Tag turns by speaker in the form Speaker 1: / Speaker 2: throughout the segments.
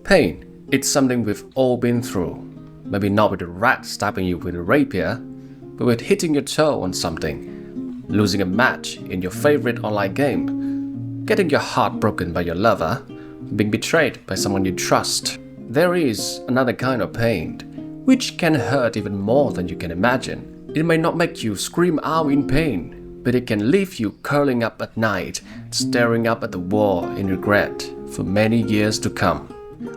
Speaker 1: Pain, it's something we've all been through. Maybe not with a rat stabbing you with a rapier, but with hitting your toe on something, losing a match in your favorite online game, getting your heart broken by your lover, being betrayed by someone you trust. There is another kind of pain, which can hurt even more than you can imagine. It may not make you scream out in pain, but it can leave you curling up at night, staring up at the wall in regret for many years to come.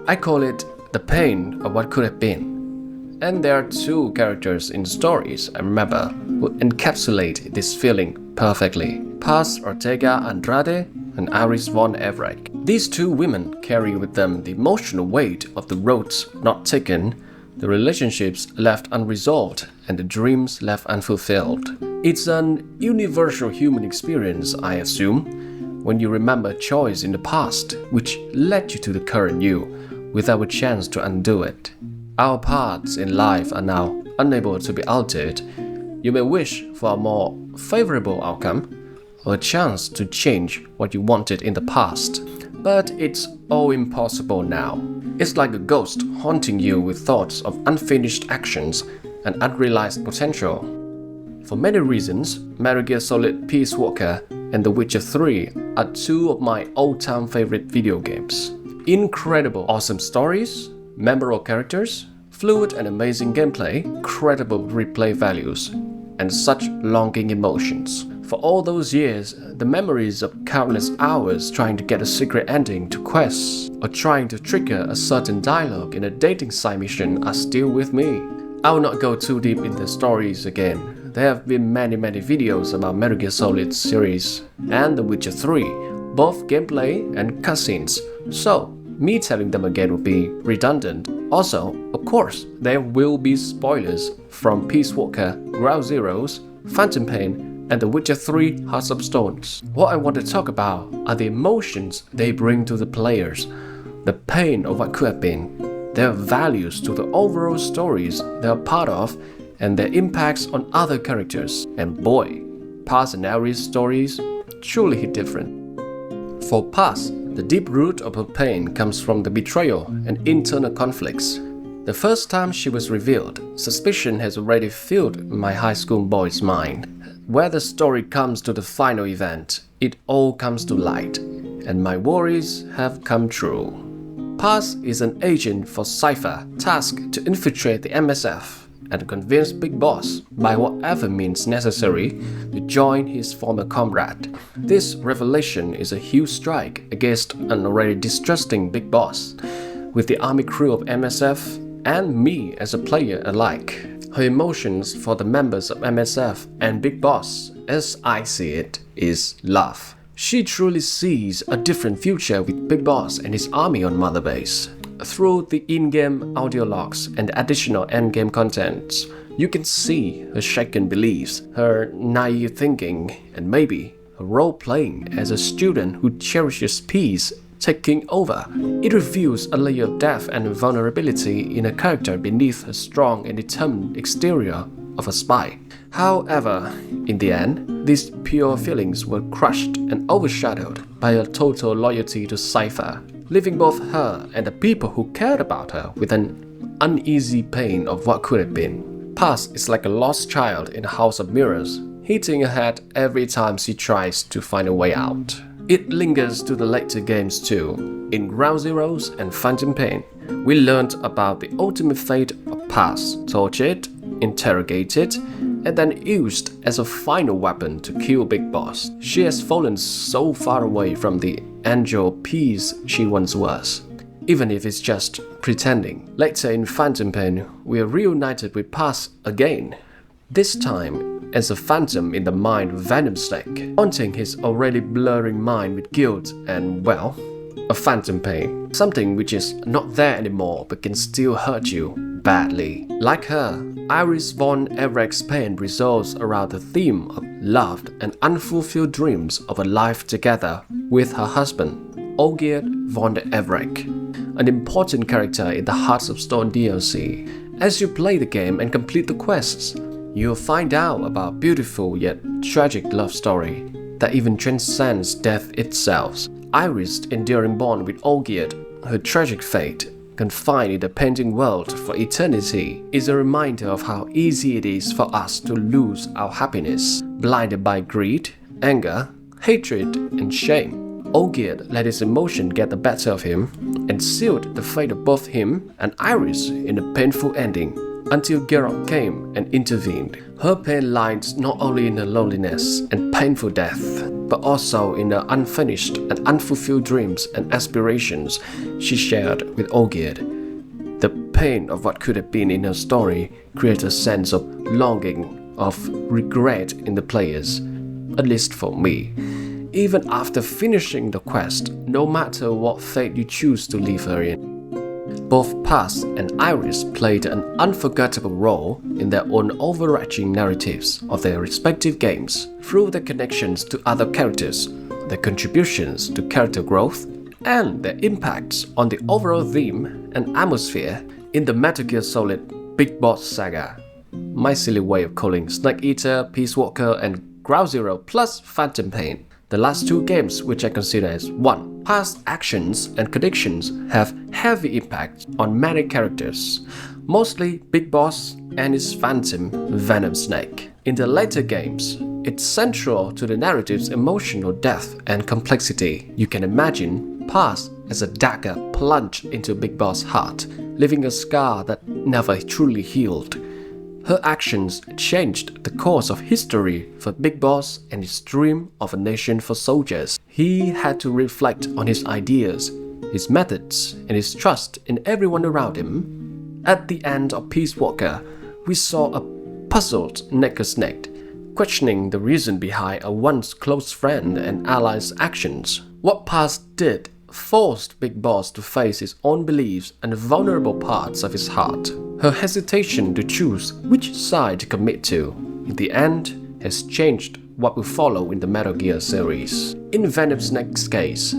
Speaker 1: I call it the pain of what could have been. And there are two characters in stories I remember who encapsulate this feeling perfectly. Paz Ortega Andrade and Iris von Everec. These two women carry with them the emotional weight of the roads not taken, the relationships left unresolved, and the dreams left unfulfilled. It's an universal human experience, I assume, when you remember a choice in the past which led you to the current you, without a chance to undo it. Our paths in life are now unable to be altered. You may wish for a more favorable outcome, or a chance to change what you wanted in the past, but it's all impossible now. It's like a ghost haunting you with thoughts of unfinished actions and unrealized potential. For many reasons, Metal Gear Solid Peace Walker and The Witcher 3 are two of my all-time favorite video games. Incredible, awesome stories, memorable characters, fluid and amazing gameplay, credible replay values, and such longing emotions. For all those years, the memories of countless hours trying to get a secret ending to quests or trying to trigger a certain dialogue in a dating site mission are still with me. I will not go too deep in the stories again. There have been many videos about Metal Gear Solid series and The Witcher 3, both gameplay and cutscenes, so me telling them again would be redundant. Also, of course, there will be spoilers from Peace Walker, Ground Zeroes, Phantom Pain, and The Witcher 3 Hearts of Stones. What I want to talk about are the emotions they bring to the players, the pain of what could have been, their values to the overall stories they are part of, and their impacts on other characters. And boy, Paz and Iris stories truly hit different. For Paz, the deep root of her pain comes from the betrayal and internal conflicts. The first time she was revealed, suspicion has already filled my high school boy's mind. Where the story comes to the final event, it all comes to light, and my worries have come true. Paz is an agent for Cypher, tasked to infiltrate the MSF and convince Big Boss, by whatever means necessary, to join his former comrade. This revelation is a huge strike against an already distrusting Big Boss, with the army crew of MSF and me as a player alike. Her emotions for the members of MSF and Big Boss, as I see it, is love. She truly sees a different future with Big Boss and his army on Mother Base. Through the in-game audio logs and additional end-game contents, you can see her shaken beliefs, her naive thinking, and maybe her role-playing as a student who cherishes peace taking over. It reveals a layer of depth and vulnerability in a character beneath her strong and determined exterior of a spy. However, in the end, these pure feelings were crushed and overshadowed by her total loyalty to Cypher, leaving both her and the people who cared about her with an uneasy pain of what could have been. Paz is like a lost child in a house of mirrors, hitting her head every time she tries to find a way out. It lingers to the later games too. In Ground Zeroes and Phantom Pain, we learned about the ultimate fate of Paz, tortured, interrogated, and then used as a final weapon to kill Big Boss. She has fallen so far away from the angel peace she once was, even if it's just pretending. Later in Phantom Pain, we are reunited with Paz again, this time as a phantom in the mind of Venom Snake, haunting his already blurring mind with guilt and, well, a phantom pain. Something which is not there anymore but can still hurt you badly. Like her, Iris von Everec's pain revolves around the theme of loved and unfulfilled dreams of a life together with her husband, Ortega von Everec, an important character in the Hearts of Stone DLC. As you play the game and complete the quests, you'll find out about a beautiful yet tragic love story that even transcends death itself. Iris' enduring bond with Ortega, her tragic fate, confined in the painting world for eternity, is a reminder of how easy it is for us to lose our happiness, blinded by greed, anger, hatred, and shame. Ortega let his emotion get the better of him and sealed the fate of both him and Iris in a painful ending, until Geralt came and intervened. Her pain lies not only in her loneliness and painful death, but also in the unfinished and unfulfilled dreams and aspirations she shared with Ortega. The pain of what could have been in her story creates a sense of longing, of regret in the players, at least for me. Even after finishing the quest, no matter what fate you choose to leave her in. Both Paz and Iris played an unforgettable role in their own overarching narratives of their respective games, through their connections to other characters, their contributions to character growth, and their impacts on the overall theme and atmosphere in the Metal Gear Solid Big Boss saga. My silly way of calling Snake Eater, Peace Walker, and Ground Zero plus Phantom Pain the last two games which I consider as one. Past actions and predictions have heavy impact on many characters, mostly Big Boss and his phantom Venom Snake. In the later games, it's central to the narrative's emotional depth and complexity. You can imagine Paz as a dagger plunged into Big Boss' heart, leaving a scar that never truly healed. Her actions changed the course of history for Big Boss and his dream of a nation for soldiers. He had to reflect on his ideas, his methods, and his trust in everyone around him. At the end of Peace Walker, we saw a puzzled Naked Snake, questioning the reason behind a once close friend and ally's actions. What Paz did forced Big Boss to face his own beliefs and the vulnerable parts of his heart. Her hesitation to choose which side to commit to, in the end, has changed what will follow in the Metal Gear series. In Venom Snake's case,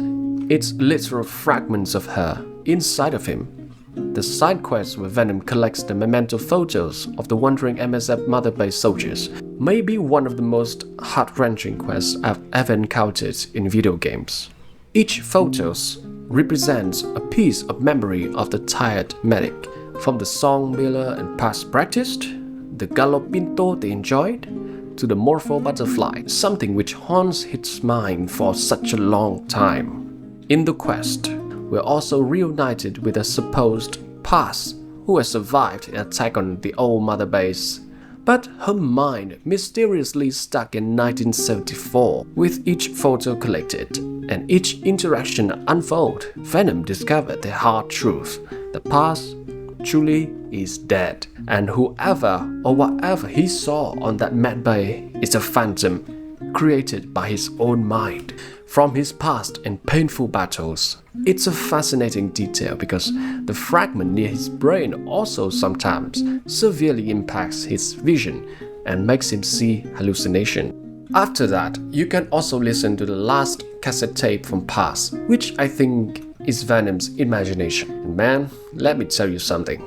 Speaker 1: it's literal fragments of her inside of him. The side quest where Venom collects the memento photos of the wandering MSF Mother Base soldiers may be one of the most heart-wrenching quests I've ever encountered in video games. Each photo represents a piece of memory of the tired medic, from the song Miller and Paz practiced, the Galopinto they enjoyed, to the Morpho butterfly, something which haunts his mind for such a long time. In the quest, we're also reunited with a supposed Paz who has survived an attack on the old Mother Base, but her mind mysteriously stuck in 1974. With each photo collected and each interaction unfold, Venom discovered the hard truth: the Paz truly is dead, and whoever or whatever he saw on that med bay is a phantom created by his own mind from his past and painful battles. It's a fascinating detail because the fragment near his brain also sometimes severely impacts his vision and makes him see hallucination. After that, you can also listen to the last cassette tape from Paz, which I think is Venom's imagination. And man, let me tell you something.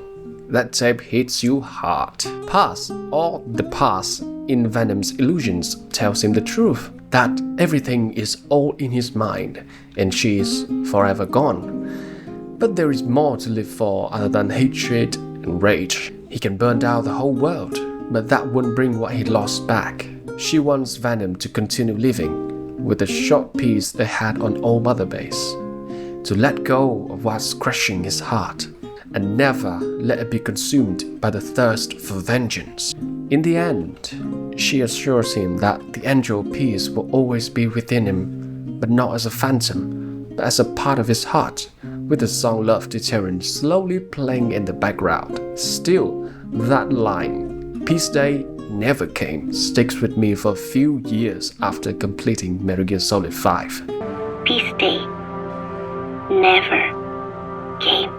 Speaker 1: That tape hits you hard. Paz, or the Paz in Venom's illusions, tells him the truth, that everything is all in his mind and she is forever gone. But there is more to live for other than hatred and rage. He can burn down the whole world, but that won't bring what he lost back. She wants Venom to continue living with the short peace they had on Old Mother Base, to let go of what's crushing his heart and never let it be consumed by the thirst for vengeance. In the end, she assures him that the angel peace will always be within him, but not as a phantom, but as a part of his heart, with the song Love Deterrent slowly playing in the background. Still, that line, Peace Day never came, sticks with me for a few years after completing Metal Gear Solid 5.
Speaker 2: Peace Day never came.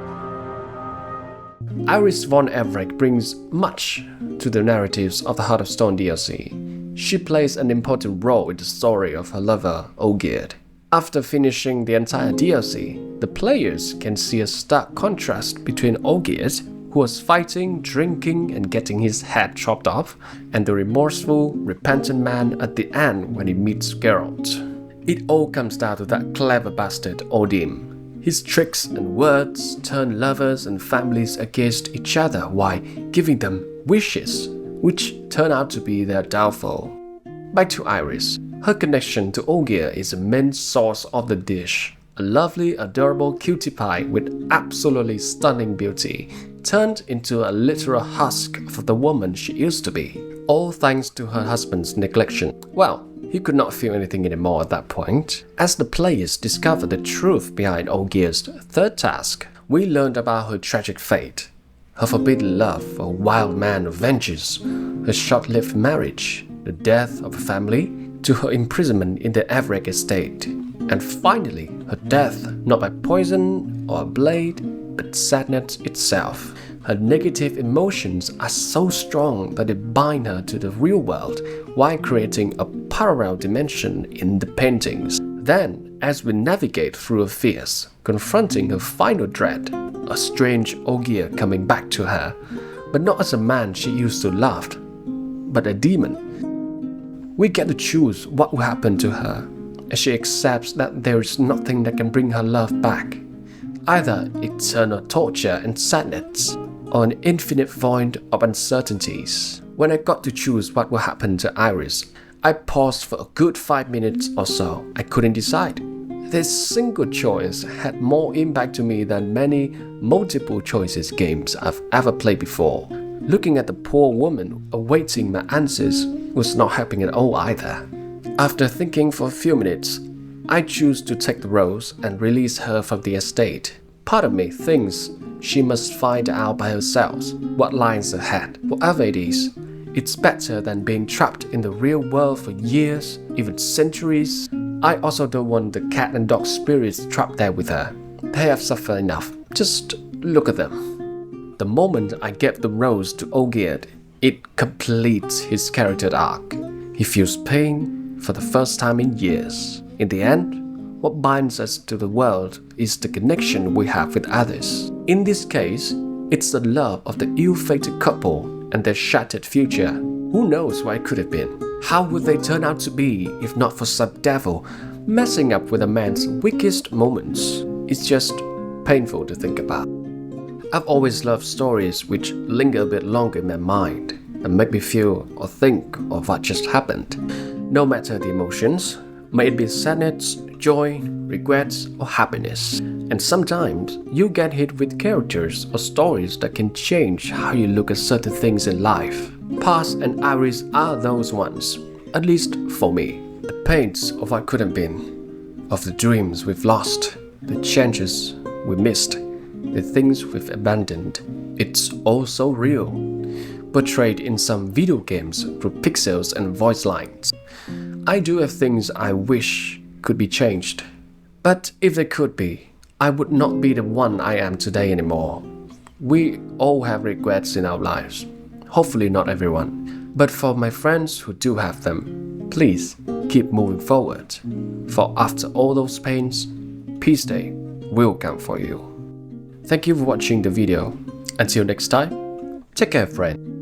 Speaker 1: Iris von Everec brings much to the narratives of the Heart of Stone DLC. She plays an important role in the story of her lover, Ortega. After finishing the entire DLC, the players can see a stark contrast between Ortega, who was fighting, drinking, and getting his head chopped off, and the remorseful, repentant man at the end when he meets Geralt. It all comes down to that clever bastard Odin. His tricks and words turn lovers and families against each other while giving them wishes, which turn out to be their downfall. Back to Iris. Her connection to Ortega is the main source of the dish. A lovely, adorable cutie pie with absolutely stunning beauty, turned into a literal husk of the woman she used to be. All thanks to her husband's neglection. Well, he could not feel anything anymore at that point. As the players discovered the truth behind Ortega's third task, we learned about her tragic fate, her forbidden love for a wild man of vengeance, her short-lived marriage, the death of a family, to her imprisonment in the Everec estate, and finally her death not by poison or a blade, but sadness itself. Her negative emotions are so strong that they bind her to the real world while creating a parallel dimension in the paintings. Then, as we navigate through her fears, confronting her final dread, a strange Ortega coming back to her, but not as a man she used to love, but a demon. We get to choose what will happen to her, as she accepts that there is nothing that can bring her love back. Either eternal torture and sadness, or an infinite void of uncertainties. When I got to choose what will happen to Iris, I paused for a good 5 minutes or so. I couldn't decide. This single choice had more impact to me than many multiple choices games I've ever played before. Looking at the poor woman awaiting my answers was not helping at all either. After thinking for a few minutes, I choose to take the rose and release her from the estate. Part of me thinks she must find out by herself what lies ahead. Whatever it is, it's better than being trapped in the real world for years, even centuries. I also don't want the cat and dog spirits trapped there with her. They have suffered enough. Just look at them. The moment I gave the rose to Ortega, it completes his character arc. He feels pain for the first time in years. In the end, what binds us to the world is the connection we have with others. In this case, it's the love of the ill-fated couple and their shattered future. Who knows what it could have been? How would they turn out to be if not for some devil messing up with a man's weakest moments? It's just painful to think about. I've always loved stories which linger a bit longer in my mind and make me feel or think of what just happened. No matter the emotions, may it be sadness, joy, regrets, or happiness. And sometimes you get hit with characters or stories that can change how you look at certain things in life. Paz and Iris are those ones, at least for me. The pains of what could have been, of the dreams we've lost, the chances we missed, the things we've abandoned. It's all so real, portrayed in some video games through pixels and voice lines. I do have things I wish could be changed, but if they could be, I would not be the one I am today anymore. We all have regrets in our lives. Hopefully not everyone, but for my friends who do have them, please keep moving forward. For after all those pains, peace day will come for you. Thank you for watching the video. Until next time, take care, friend.